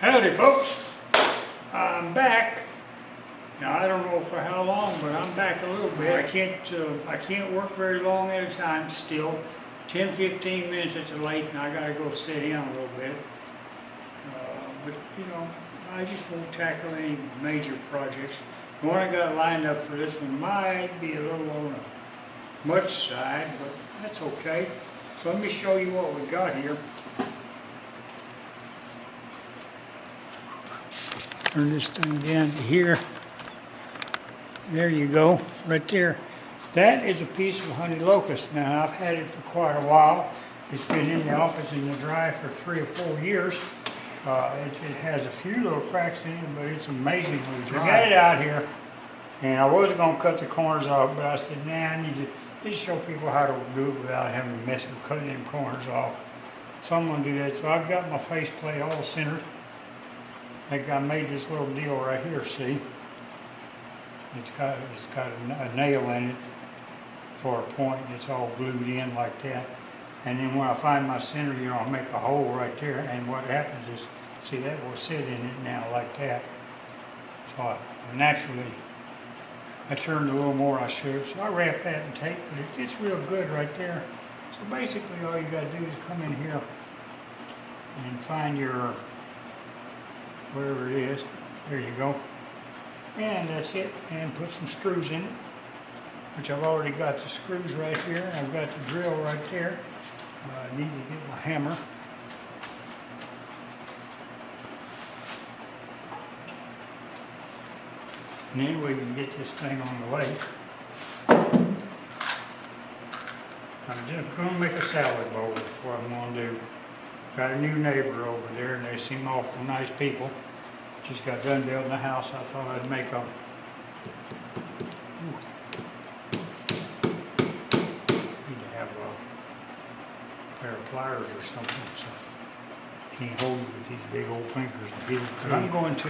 Howdy folks, I'm back. Now I don't know for how long, but I'm back a little bit. I can't work very long at a time still. 10-15 minutes at the lake and I gotta go sit in a little bit. But you know, I just won't tackle any major projects. The one I got lined up for this one might be a little on the much side, but that's okay. So let me show you what we got here. Turn this thing down to here. There you go, right there. That is a piece of honey locust. Now I've had it for quite a while. It's been in the office in the dry for 3 or 4 years. It has a few little cracks in it, but it's amazingly dry. I got it out here, and I was going to cut the corners off, but I said, nah, I need to just show people how to do it without having to mess with cutting them corners off. So I'm going to do that. So I've got my faceplate all centered. Like I made this little deal right here, see? It's got a nail in it for a point. It's all glued in like that. And then when I find my center, you know, I'll make a hole right there. And what happens is, see, that will sit in it now like that. So I turned a little more than I should. So I wrap that in tape, but it fits real good right there. So basically all you got to do is come in here and find your wherever it is. There you go. And that's it. And put some screws in it, which I've already got the screws right here. I've got the drill right there. I need to get my hammer. And then we can get this thing on the lathe. I'm just going to make a salad bowl. That's what I'm going to do. Got a new neighbor over there, and they seem awful nice people. Just got done building a house. I thought I'd make a need to have a pair of pliers or something, so can't hold it with these big old fingers. But I'm going to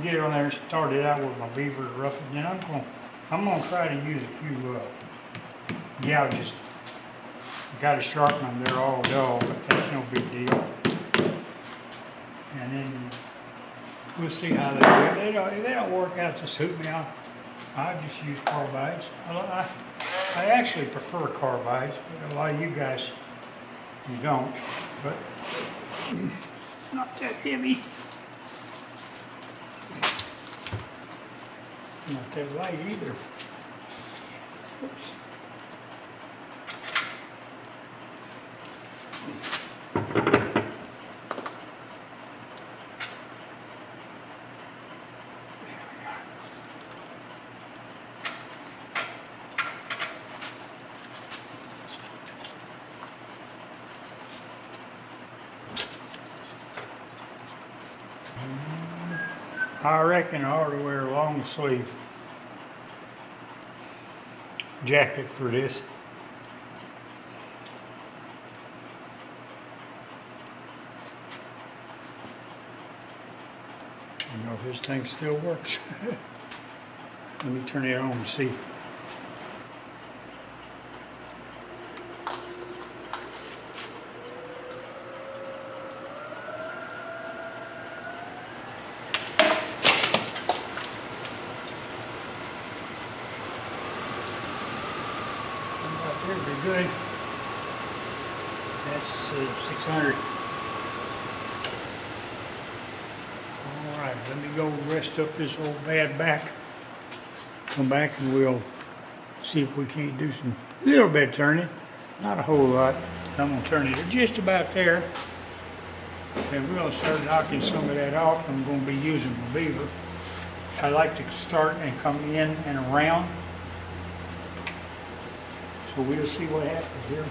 get it on there and start it out with my beaver to rough it. And then I'm going to try to use a few gouges. Got to sharpen them, they're all dull, but that's no big deal. And then we'll see how they do. If they don't work out to suit me, I just use carbides. I actually prefer carbides, but a lot of you guys, you don't. But it's not that heavy. Not that light either. Oops. I reckon I ought to wear a long sleeve jacket for this. I don't know if this thing still works. Let me turn it on and see. That'd be good. That's 600. All right, let me go rest up this old bad back. Come back and we'll see if we can't do some little bit of turning. Not a whole lot. I'm gonna turn it just about there. And we're gonna start knocking some of that off. I'm gonna be using the beaver. I like to start and come in and around. So we'll see what happens here.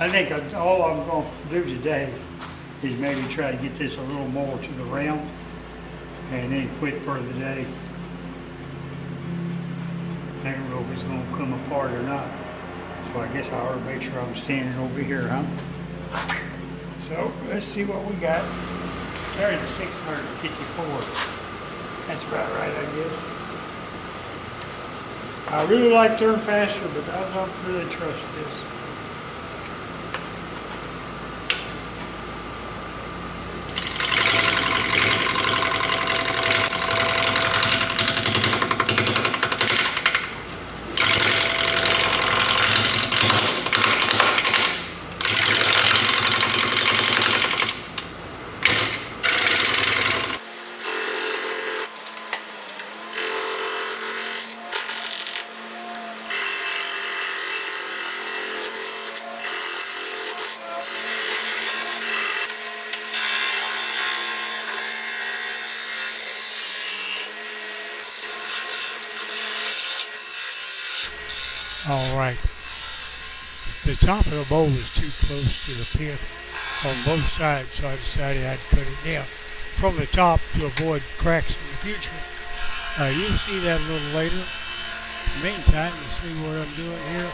I think all I'm going to do today is maybe try to get this a little more to the round and then quit for the day. I don't know if it's going to come apart or not. So I guess I ought to make sure I'm standing over here, huh? So let's see what we got. There's a 654. That's about right, I guess. I really like turn faster, but I don't really trust this. All right. The top of the bowl is too close to the pit on both sides, so I decided I'd cut it down from the top to avoid cracks in the future. You'll see that a little later. In the meantime, you see what I'm doing here.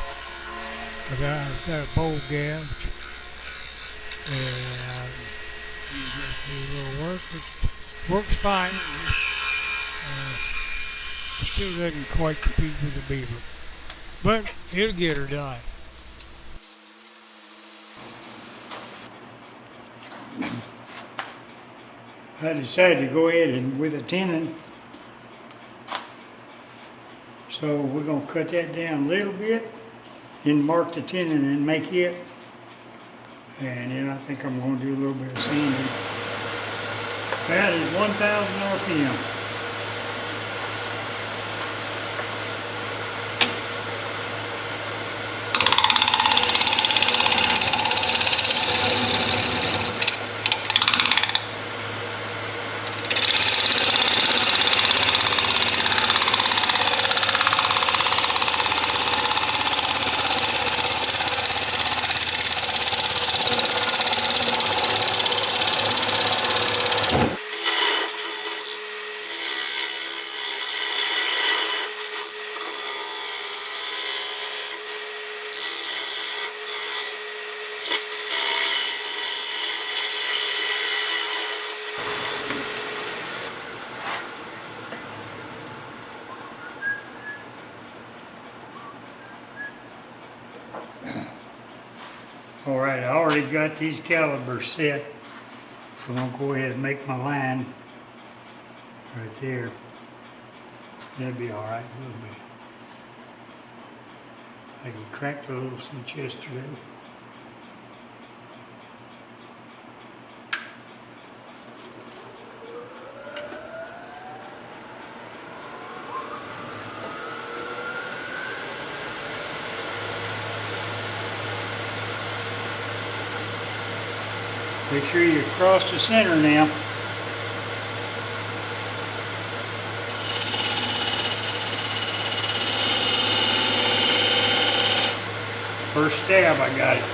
I've got a bowl gouge, and you just do a little work. It works fine. Still doesn't quite compete with the beaver, but it'll get her done. I decided to go ahead and with a tenon, so we're going to cut that down a little bit, then mark the tenon and make it, and then I think I'm going to do a little bit of sanding. That is 1,000 RPM. All right, I already got these calibers set, so I'm going to go ahead and make my line right there. That'd be all right, a little bit. I can crack the little since yesterday. Make sure you cross the center now. First stab, I got it.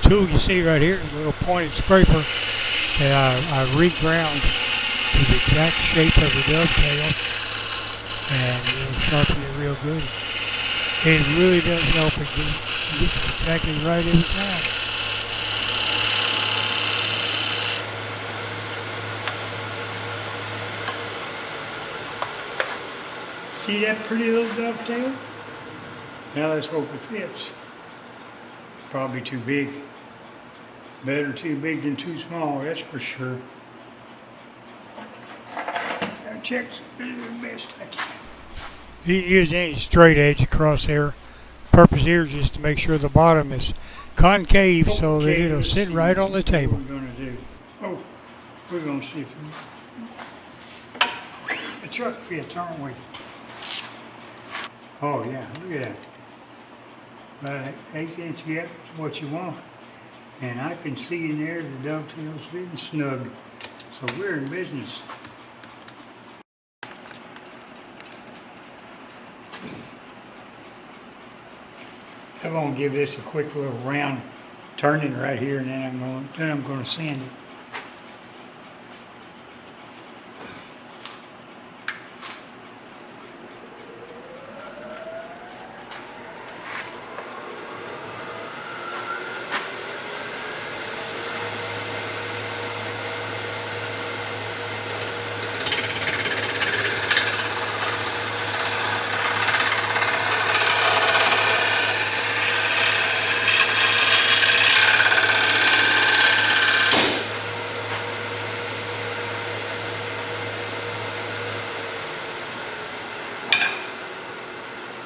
Tool you see right here is a little pointed scraper that I reground to the exact shape of the dovetail, and it'll sharpen it real good. It really does help it get exactly right every time. See that pretty little dovetail? Now let's hope it fits. Probably too big. Better too big than too small, that's for sure. I'll check the best I can. Use any straight edge across there. Purpose here is just to make sure the bottom is concave so that it'll sit right on the table. What we're going to do. Oh, we're going to see if the truck fits, aren't we? Oh yeah, look at that. 1/8 gap is what you want. And I can see in there the dovetail's fitting snug. So we're in business. I'm going to give this a quick little round turning right here, and then I'm going to sand it.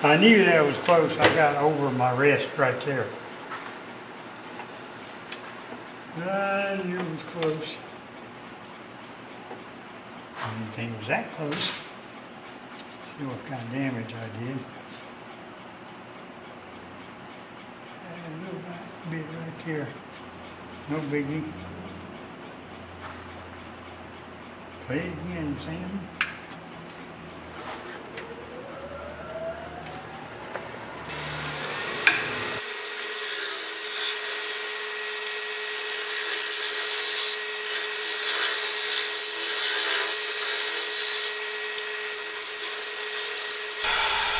I knew that was close. I got over my wrist right there. I knew it was close. I didn't think it was that close. See what kind of damage I did. A little bit right there. No biggie. Play it again, Sam.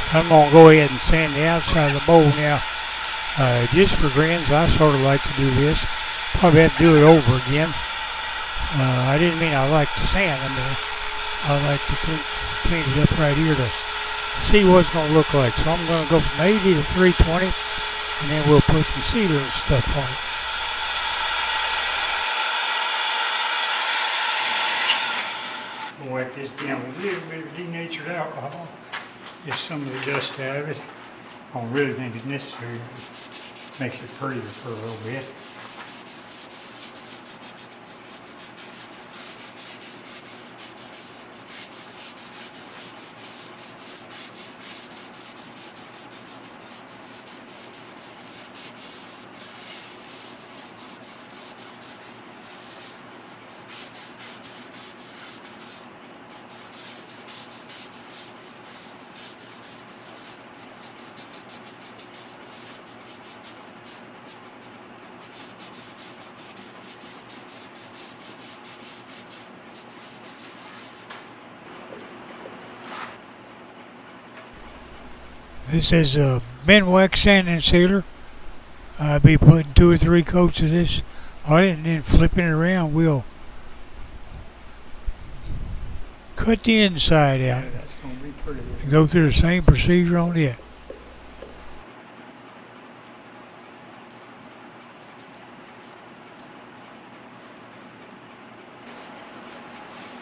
I'm going to go ahead and sand the outside of the bowl now. Just for grins, I sort of like to do this. Probably have to do it over again. I didn't mean I like to sand them, but I like to clean it up right here to see what it's going to look like. So I'm going to go from 80 to 320, and then we'll put some sealer and stuff on it. We'll wipe this down with a little bit of denatured alcohol. Get some of the dust out of it. I don't really think it's necessary. It makes it prettier for a little bit. This is a Benwax sanding sealer. I'll be putting 2 or 3 coats of this on it and then flipping it around. We'll cut the inside out. That's going to be pretty good. Go through the same procedure on it.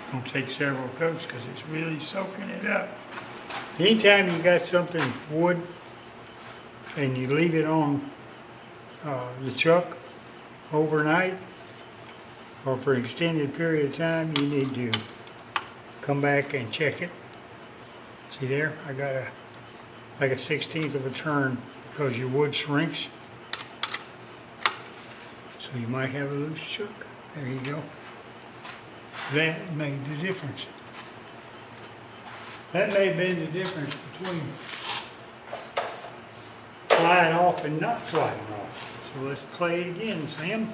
It's going to take several coats because it's really soaking it up. Anytime you got something wood and you leave it on the chuck overnight or for an extended period of time, you need to come back and check it. See there, I got like a 1/16 of a turn because your wood shrinks. So you might have a loose chuck. There you go. That made the difference. That may have been the difference between flying off and not flying off. So let's play it again, Sam.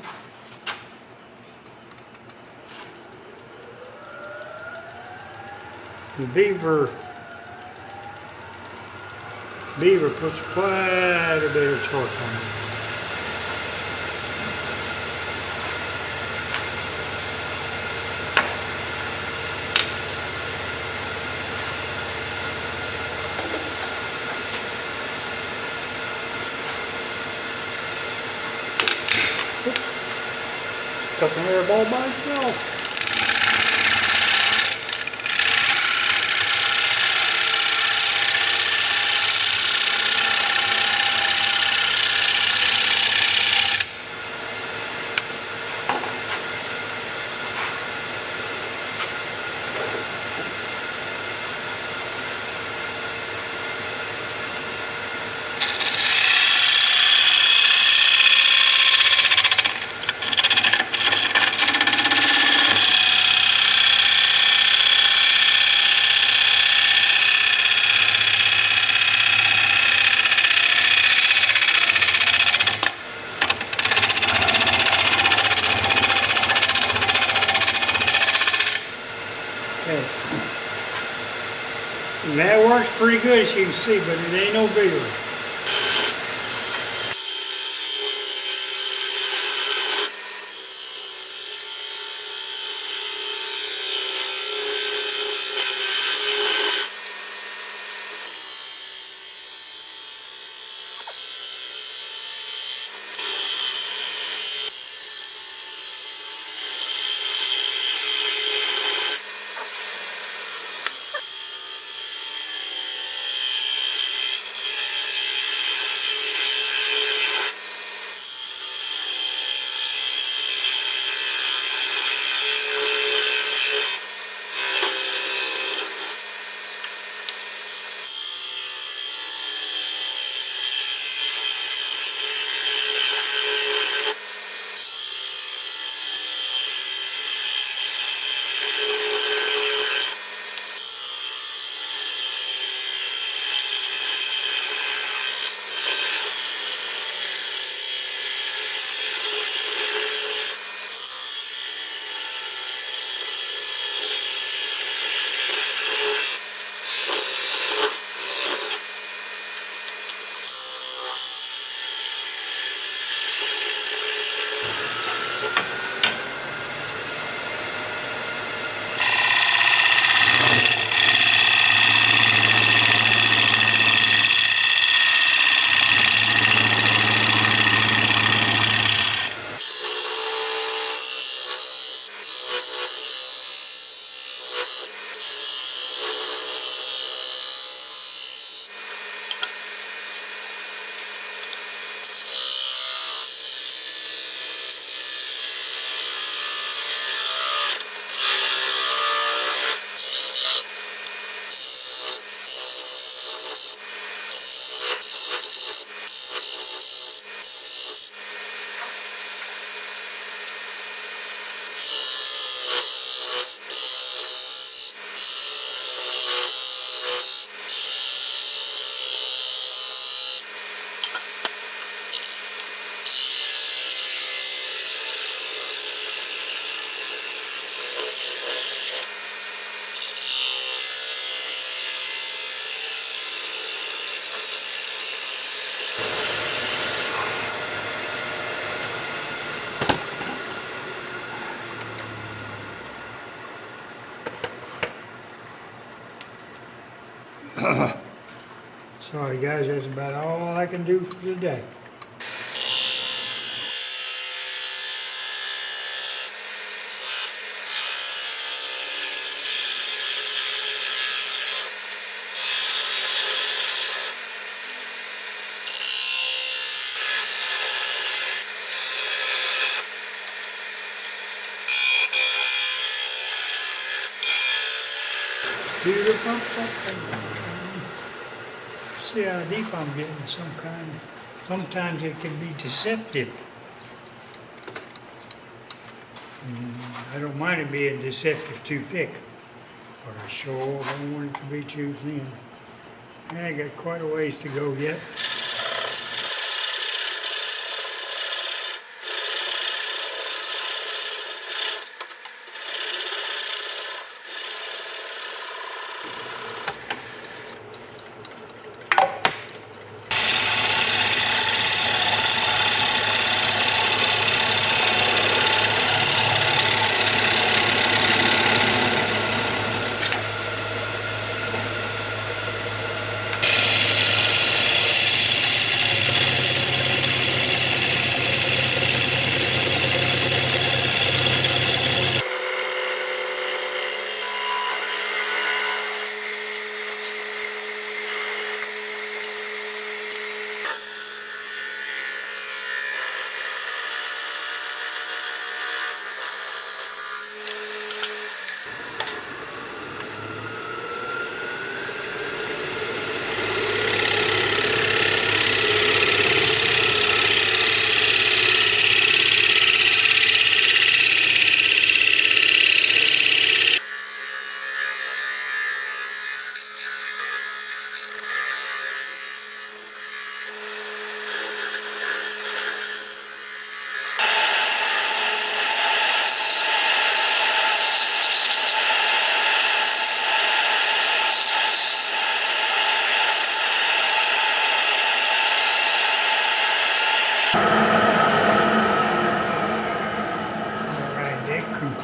The beaver puts quite a bit of torque on it. cooking herb all by itself. Okay. And that works pretty good, as you can see, but it ain't no bigger. Sorry guys, that's about all I can do for today. See how deep I'm getting sometimes it can be deceptive. I don't mind it being deceptive too thick, but I sure don't want it to be too thin. And I got quite a ways to go yet.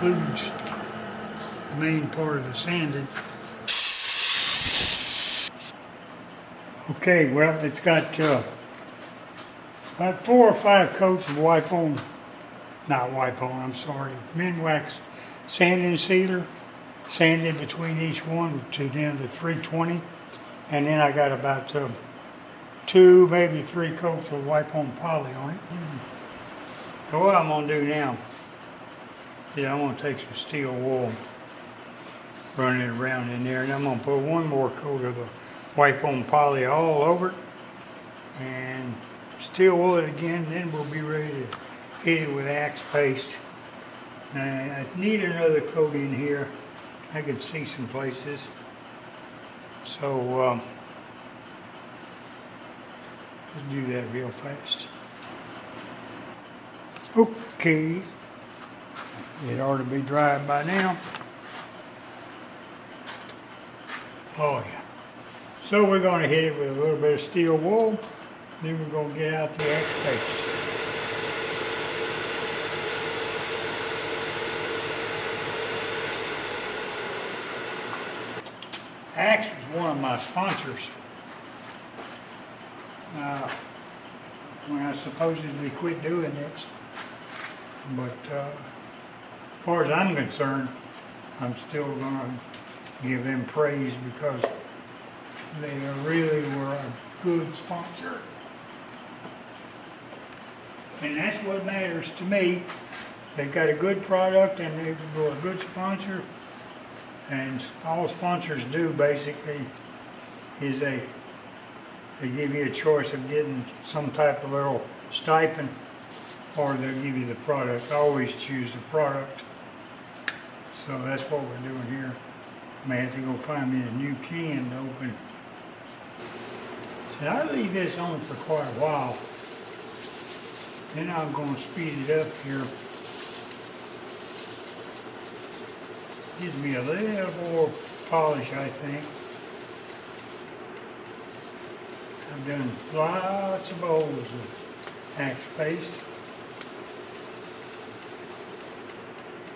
includes the main part of the sanding. Okay, well, it's got about 4 or 5 coats of Minwax sanding sealer, sanded between each one to down to 320. And then I got about 2, maybe 3 coats of wipe-on poly on it. So what I'm gonna do now is I'm gonna take some steel wool, run it around in there, and I'm gonna put one more coat of the wipe-on poly all over it, and steel wool it again. Then we'll be ready to hit it with axe paste. I need another coat in here. I can see some places. So let's do that real fast. Okay, it ought to be dry by now. Oh yeah. So we're going to hit it with a little bit of steel wool. Then we're going to get out the axe paste. Axe was one of my sponsors when I supposedly quit doing this. But as far as I'm concerned, I'm still going to give them praise because they really were a good sponsor. And that's what matters to me. They've got a good product and they were a good sponsor. And all sponsors do basically is they give you a choice of getting some type of little stipend, or they'll give you the product. I always choose the product. So that's what we're doing here. I may have to go find me a new can to open. So I leave this on for quite a while. Then I'm going to speed it up here. Gives me a little more polish, I think. I've done lots of bowls of axe paste.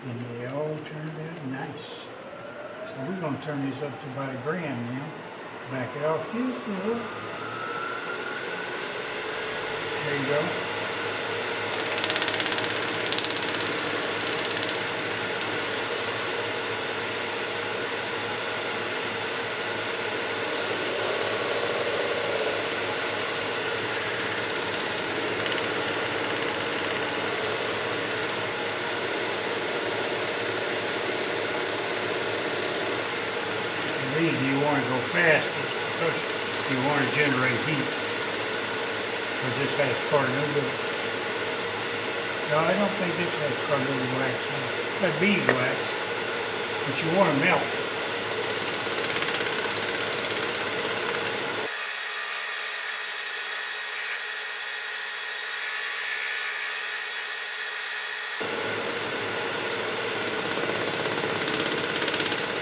And they all turned out nice. So we're going to turn this up to about 1 gram now. Back it off just a little. There you go. The reason you want to go fast is because you want to generate heat. Because this has carnauba. No, I don't think this has carnauba wax in it. It's got beeswax, but you want to melt.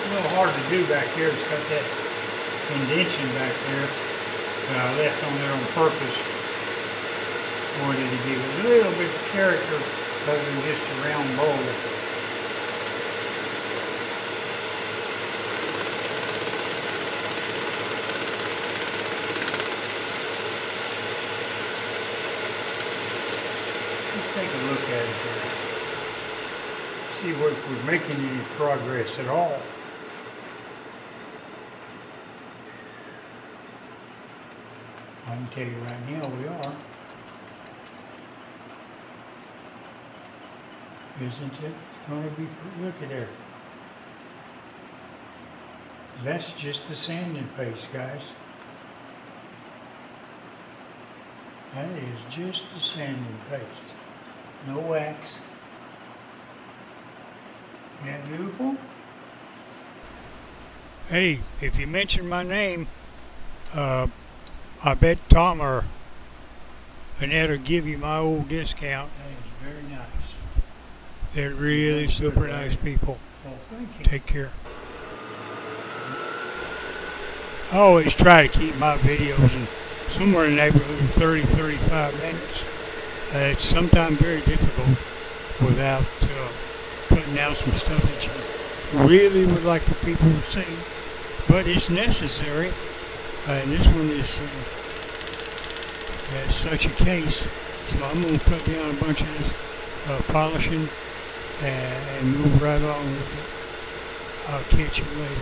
A little hard to do back here. It's got that indentation back there that I left on there on purpose. Wanted to give it a little bit of character other than just a round bowl. Let's take a look at it here. See if we're making any progress at all. I can tell you right now we are. Isn't it going to be, look at there. That's just the sanding paste, guys. That is just the sanding paste. No wax. Isn't that beautiful? Hey, if you mention my name, I bet Tom or Annette will give you my old discount. That is very nice. They're really super nice people. Well, thank you. Take care. I always try to keep my videos in somewhere in the neighborhood of 30-35 minutes. It's sometimes very difficult without cutting cutting out some stuff that you really would like for people to see, but it's necessary. And this one is such a case, so I'm going to cut down a bunch of this polishing and move right along with it. I'll catch you later.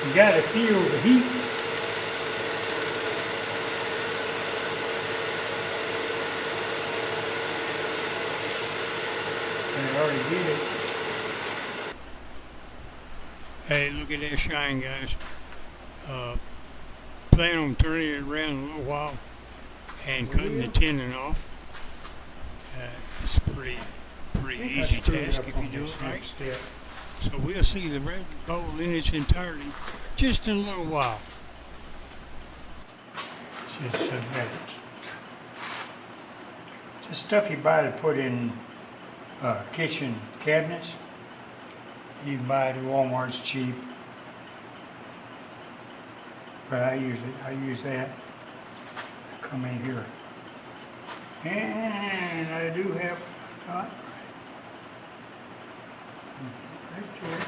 You gotta feel the heat. I already did it. Hey, look at that shine, guys. Plan on turning it around a little while and cutting the tendon off. It's a pretty easy task if you do it right. So we'll see the red bowl in its entirety just in a little while. Just stuff you buy to put in kitchen cabinets. You can buy it at Walmart, it's cheap. But I use that. Come in here. And I do have right there.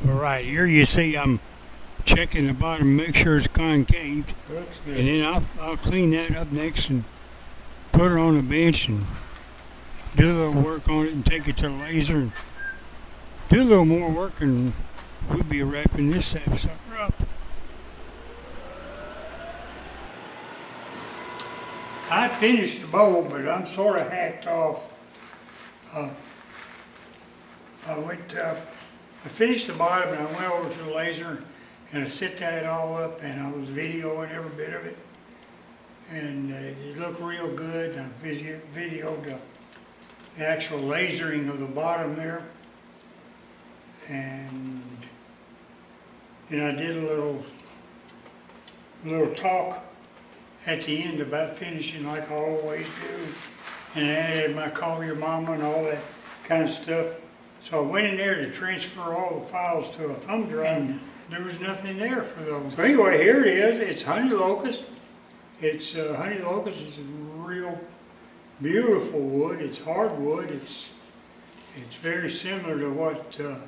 Alright, here you see I'm checking the bottom, make sure it's concave. Looks good. And then I'll clean that up next and put it on the bench and do a little work on it and take it to the laser and do a little more work, and we'll be wrapping this sucker up. I finished the bowl, but I'm sort of hacked off. I finished the bottom and I went over to the laser and I set that all up and I was videoing every bit of it. And it looked real good. I videoed the actual lasering of the bottom there. And then I did a little talk at the end about finishing like I always do. And I added my call your mama and all that kind of stuff. So I went in there to transfer all the files to a thumb drive, and there was nothing there for those. So anyway, here it is. It's Honey Locust. It's Honey Locust is a real beautiful wood. It's hardwood. It's very similar to what the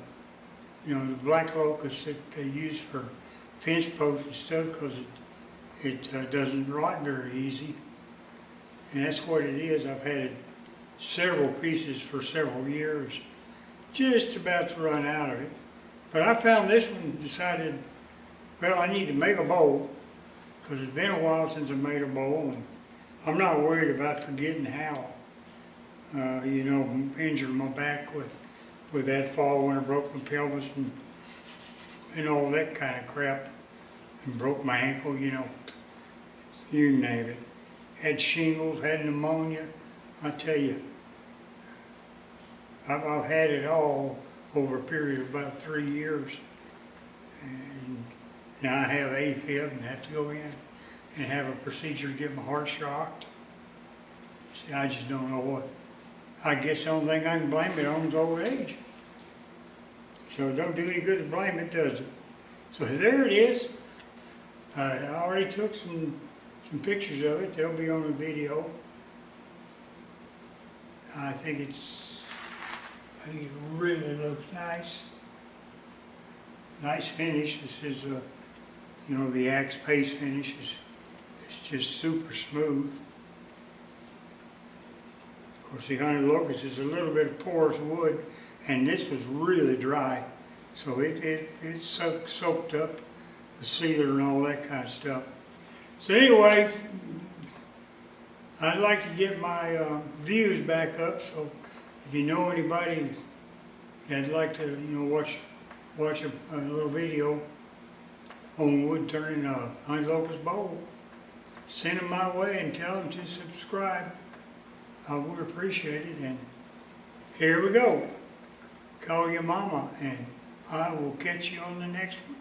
black locust that they use for fence posts and stuff, because it doesn't rot very easy. And that's what it is. I've had several pieces for several years. Just about to run out of it. But I found this one, decided, well, I need to make a bowl, because it's been a while since I made a bowl, and I'm not worried about forgetting how. Injured my back with that fall when I broke my pelvis and all that kind of crap, and broke my ankle, you name it. Had shingles, had pneumonia, I tell you. I've had it all over a period of about 3 years. And now I have AFib and have to go in and have a procedure to get my heart shocked. See, I just don't know what. I guess the only thing I can blame it on is old age. So it don't do any good to blame it, does it? So there it is. I already took some pictures of it. They'll be on the video. I think it really looks nice. Nice finish. This is the Axe paste finish it's just super smooth. Of course, the Honey Locust is a little bit of porous wood, and this was really dry, so it soaked up the sealer and all that kind of stuff. So anyway, I'd like to get my views back up, so if you know anybody that'd like to, watch a little video on wood turning a honey locust bowl, send them my way and tell them to subscribe. I would appreciate it. And here we go. Call your mama, and I will catch you on the next one.